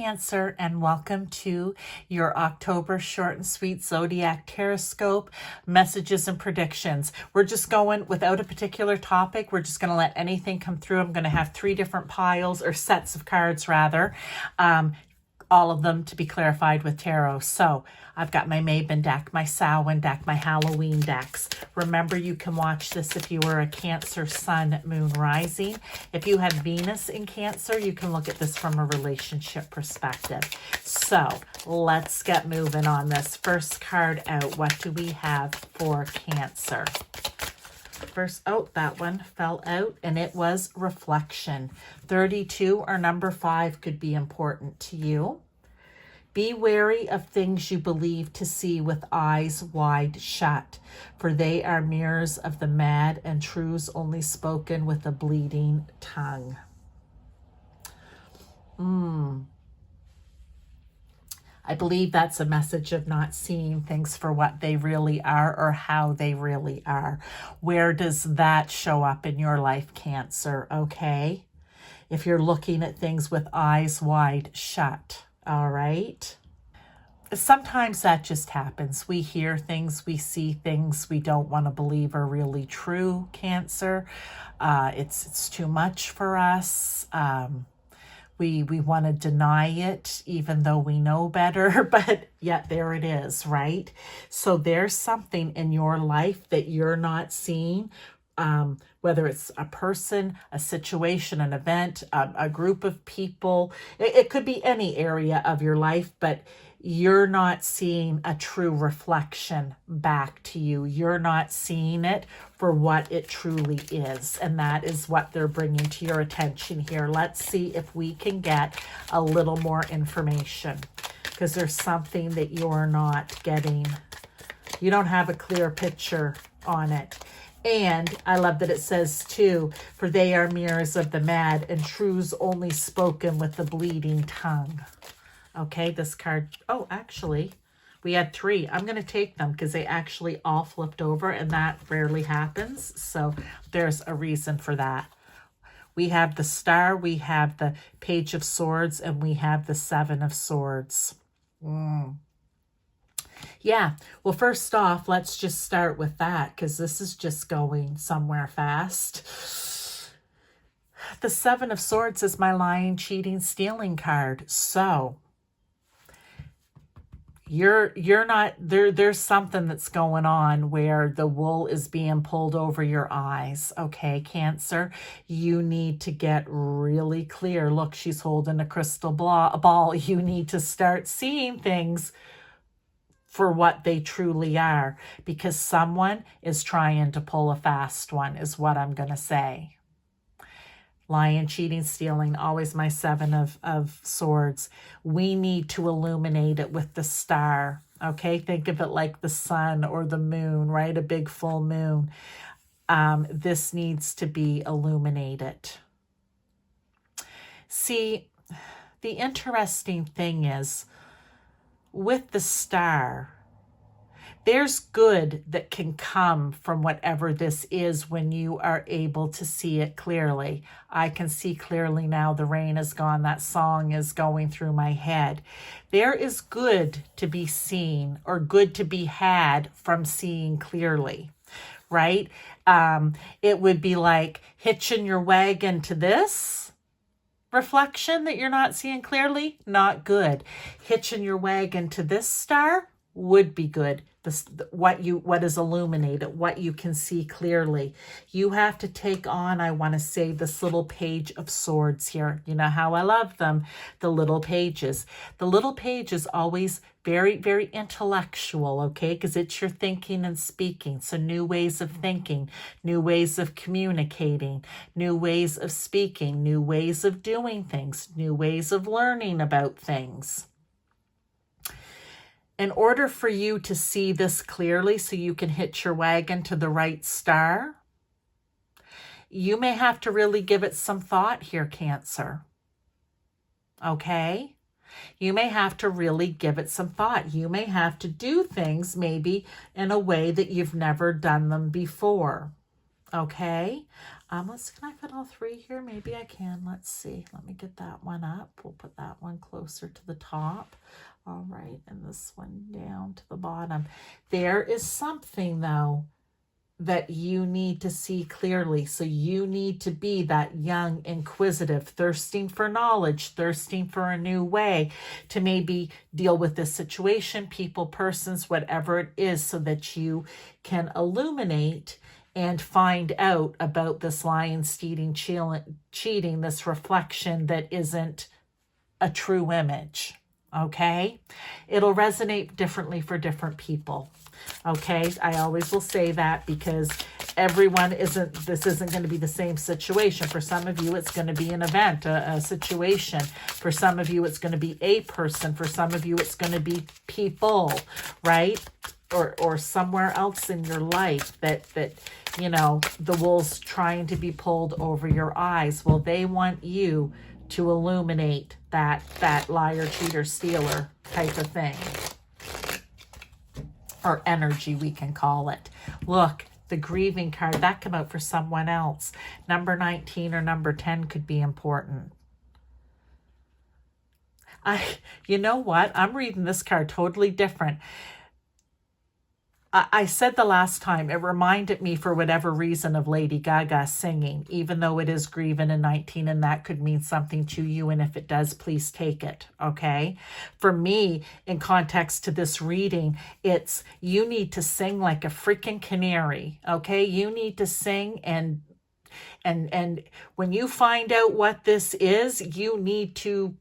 Cancer, and welcome to your October short and sweet Zodiac Tarotscope messages and predictions. We're just going without a particular topic. We're just going to let anything come through. I'm going to have 3 different piles, or sets of cards rather, all of them to be clarified with tarot. So I've got my Maven deck, my Samhain deck, my Halloween decks. Remember, you can watch this if you were a Cancer Sun, Moon, Rising. If you had Venus in Cancer, you can look at this from a relationship perspective. So let's get moving on this. First card out, what do we have for Cancer? First, oh, that one fell out, and it was reflection. 32 or number 5 could be important to you. Be wary of things you believe to see with eyes wide shut, for they are mirrors of the mad and truths only spoken with a bleeding tongue. I believe that's a message of not seeing things for what they really are or how they really are. Where does that show up in your life, Cancer? Okay. If you're looking at things with eyes wide shut, all right? Sometimes that just happens. We hear things, we see things we don't want to believe are really true, Cancer. It's too much for us. We want to deny it even though we know better, but yet there it is, right? So there's something in your life that you're not seeing, whether it's a person, a situation, an event, a group of people. It could be any area of your life, but you're not seeing a true reflection back to you. You're not seeing it for what it truly is. And that is what they're bringing to your attention here. Let's see if we can get a little more information, because there's something that you're not getting. You don't have a clear picture on it. And I love that it says too, for they are mirrors of the mad and truths only spoken with the bleeding tongue. Okay, this card, oh, actually, we had 3. I'm going to take them because they actually all flipped over, and that rarely happens. So there's a reason for that. We have the Star, we have the Page of Swords, and we have the 7 of Swords. Yeah, well, first off, let's just start with that, because this is just going somewhere fast. The 7 of Swords is my lying, cheating, stealing card. So you're not there's something that's going on where the wool is being pulled over your eyes. Okay, Cancer, you need to get really clear. Look, she's holding a crystal ball. You need to start seeing things for what they truly are, because someone is trying to pull a fast one, is what I'm going to say. Lying, cheating, stealing, always my 7 of Swords. We need to illuminate it with the Star, okay? Think of it like the sun or the moon, right? A big full moon. This needs to be illuminated. See, the interesting thing is, with the Star, there's good that can come from whatever this is when you are able to see it clearly. I can see clearly now. The rain is gone. That song is going through my head. There is good to be seen, or good to be had from seeing clearly, right? It would be like hitching your wagon to this reflection that you're not seeing clearly. Not good. Hitching your wagon to this Star would be good. What is illuminated, what you can see clearly. You have to take on, I want to say, this little Page of Swords here. You know how I love them, the little pages. The little page is always very, very intellectual, okay? Because it's your thinking and speaking. So new ways of thinking, new ways of communicating, new ways of speaking, new ways of doing things, new ways of learning about things. In order for you to see this clearly so you can hitch your wagon to the right Star, you may have to really give it some thought here, Cancer. Okay? You may have to really give it some thought. You may have to do things maybe in a way that you've never done them before. Okay. Can I fit all three here? Maybe I can. Let's see. Let me get that one up. We'll put that one closer to the top. All right. And this one down to the bottom. There is something, though, that you need to see clearly. So you need to be that young, inquisitive, thirsting for knowledge, thirsting for a new way to maybe deal with this situation, people, persons, whatever it is, so that you can illuminate and find out about this lying, stealing, cheating, this reflection that isn't a true image. Okay? It'll resonate differently for different people. Okay? I always will say that because this isn't going to be the same situation. For some of you, it's going to be an event, a situation. For some of you, it's going to be a person. For some of you, it's going to be people, right? Or somewhere else in your life that the wool's trying to be pulled over your eyes. Well, they want you to illuminate that liar, cheater, stealer type of thing. Or energy, we can call it. Look, the grieving card, that came out for someone else. Number 19 or number 10 could be important. You know what? I'm reading this card totally different. I said the last time, it reminded me for whatever reason of Lady Gaga singing, even though it is grieving in 19 and that could mean something to you. And if it does, please take it. Okay. For me, in context to this reading, it's you need to sing like a freaking canary. Okay. You need to sing and when you find out what this is, you need to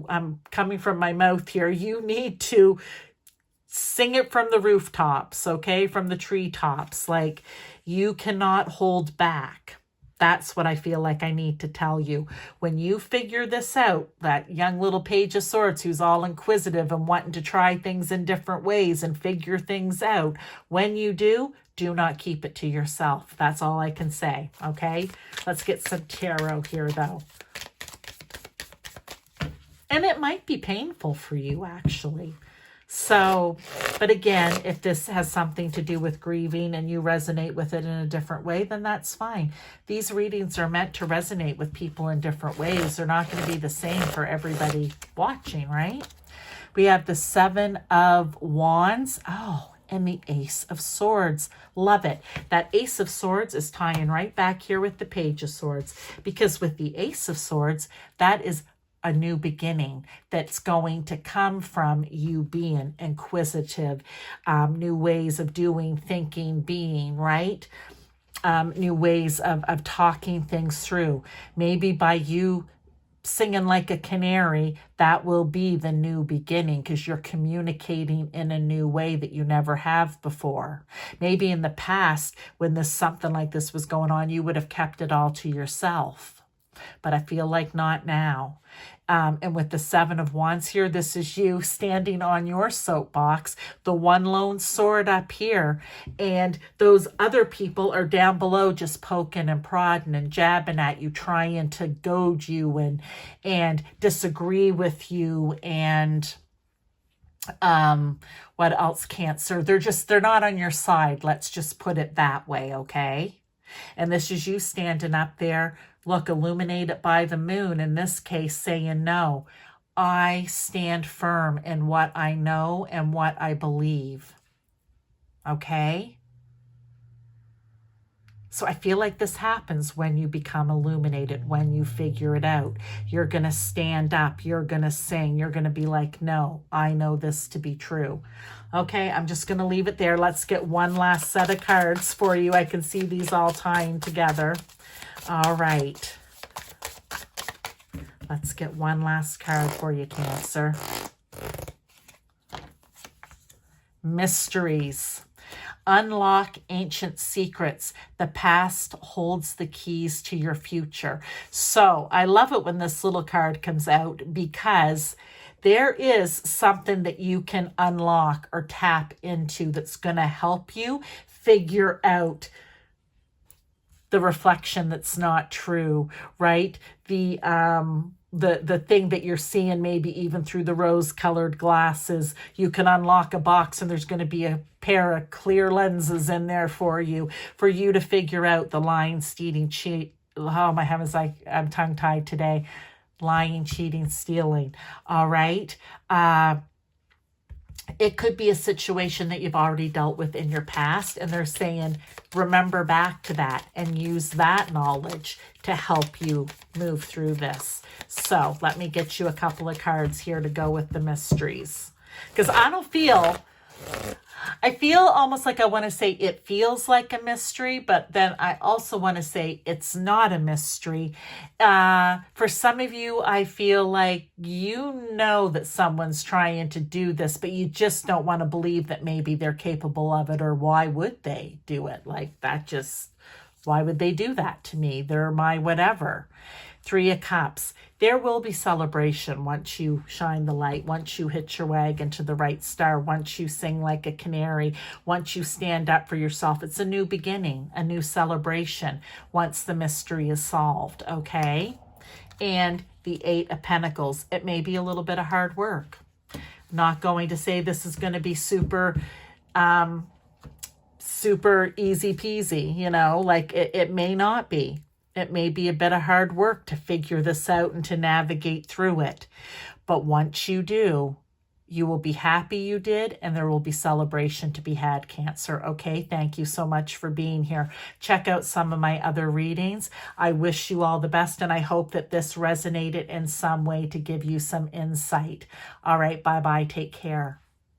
I'm coming from my mouth here. You need to sing it from the rooftops, okay? From the treetops. Like, you cannot hold back. That's what I feel like I need to tell you. When you figure this out, that young little Page of Swords who's all inquisitive and wanting to try things in different ways and figure things out, when you do not keep it to yourself. That's all I can say, okay? Let's get some tarot here, though. And it might be painful for you, actually. So, but again, if this has something to do with grieving and you resonate with it in a different way, then that's fine. These readings are meant to resonate with people in different ways. They're not going to be the same for everybody watching, right? We have the Seven of Wands. Oh, and the Ace of Swords. Love it. That Ace of Swords is tying right back here with the Page of Swords, because with the Ace of Swords, that is a new beginning that's going to come from you being inquisitive, new ways of doing, thinking, being, right? New ways of talking things through. Maybe by you singing like a canary, that will be the new beginning because you're communicating in a new way that you never have before. Maybe in the past, when something like this was going on, you would have kept it all to yourself. But I feel like not now. And with the Seven of Wands here, this is you standing on your soapbox, the one lone sword up here, and those other people are down below just poking and prodding and jabbing at you, trying to goad you and disagree with you and what else, Cancer? They're not on your side. Let's just put it that way, okay? And this is you standing up there, look, illuminated by the moon, in this case, saying, no, I stand firm in what I know and what I believe. Okay? So I feel like this happens when you become illuminated, when you figure it out. You're going to stand up. You're going to sing. You're going to be like, no, I know this to be true. Okay, I'm just going to leave it there. Let's get one last set of cards for you. I can see these all tying together. All right. Let's get one last card for you, Cancer. Mysteries. Unlock ancient secrets. The past holds the keys to your future. So I love it when this little card comes out because there is something that you can unlock or tap into that's going to help you figure out the reflection that's not true, right? The thing that you're seeing, maybe even through the rose-colored glasses. You can unlock a box and there's going to be a pair of clear lenses in there for you to figure out the lying, cheating, oh my heavens, I'm tongue-tied today. Lying, cheating, stealing. All right. It could be a situation that you've already dealt with in your past, and they're saying, remember back to that and use that knowledge to help you move through this. So let me get you a couple of cards here to go with the mysteries. Because I feel almost like I want to say it feels like a mystery, but then I also want to say it's not a mystery. For some of you, I feel like you know that someone's trying to do this, but you just don't want to believe that maybe they're capable of it, or why would they do it? Like that just, why would they do that to me? They're my whatever. 3 of Cups. There will be celebration once you shine the light, once you hit your wagon to the right star, once you sing like a canary, once you stand up for yourself. It's a new beginning, a new celebration once the mystery is solved, okay? And the 8 of Pentacles. It may be a little bit of hard work. Not going to say this is going to be super easy peasy, you know, like it may not be. It may be a bit of hard work to figure this out and to navigate through it. But once you do, you will be happy you did, and there will be celebration to be had, Cancer. Okay, thank you so much for being here. Check out some of my other readings. I wish you all the best, and I hope that this resonated in some way to give you some insight. All right, bye-bye. Take care.